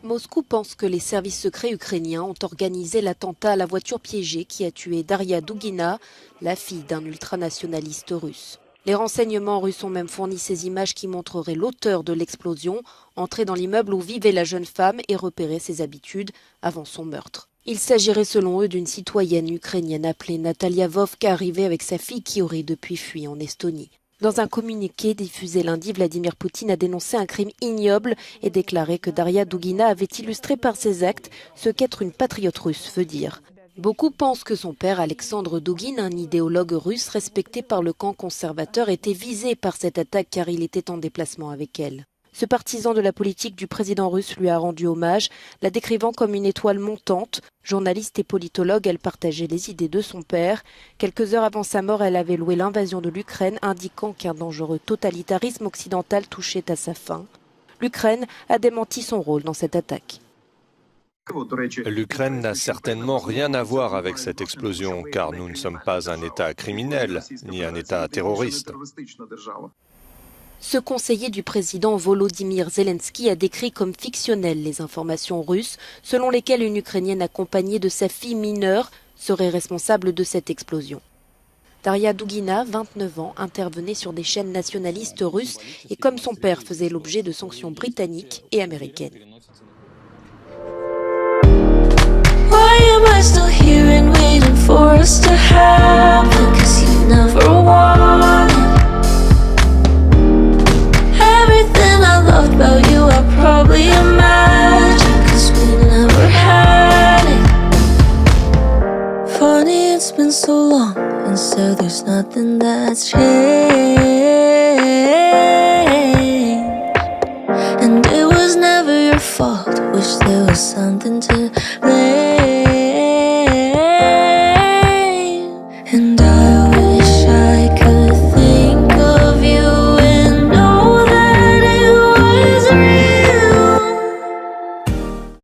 Moscou pense que les services secrets ukrainiens ont organisé l'attentat à la voiture piégée qui a tué Daria Dugina, la fille d'un ultranationaliste russe. Les renseignements russes ont même fourni ces images qui montreraient l'auteur de l'explosion entrer dans l'immeuble où vivait la jeune femme et repérer ses habitudes avant son meurtre. Il s'agirait selon eux d'une citoyenne ukrainienne appelée Natalia Vovka arrivée avec sa fille qui aurait depuis fui en Estonie. Dans un communiqué diffusé lundi, Vladimir Poutine a dénoncé un crime ignoble et déclaré que Daria Dugina avait illustré par ses actes ce qu'être une patriote russe veut dire. Beaucoup pensent que son père, Alexandre Dugin, un idéologue russe respecté par le camp conservateur, était visé par cette attaque car il était en déplacement avec elle. Ce partisan de la politique du président russe lui a rendu hommage, la décrivant comme une étoile montante. Journaliste et politologue, elle partageait les idées de son père. Quelques heures avant sa mort, elle avait loué l'invasion de l'Ukraine, indiquant qu'un dangereux totalitarisme occidental touchait à sa fin. L'Ukraine a démenti son rôle dans cette attaque. L'Ukraine n'a certainement rien à voir avec cette explosion, car nous ne sommes pas un État criminel, ni un État terroriste. Ce conseiller du président Volodymyr Zelensky a décrit comme fictionnelles les informations russes selon lesquelles une Ukrainienne accompagnée de sa fille mineure serait responsable de cette explosion. Daria Dugina, 29 ans, intervenait sur des chaînes nationalistes russes et comme son père faisait l'objet de sanctions britanniques et américaines. About you, I probably imagine, 'cause we never had it. Funny, it's been so long, and so there's nothing that's changed. And it was never your fault, wish there was something to blame.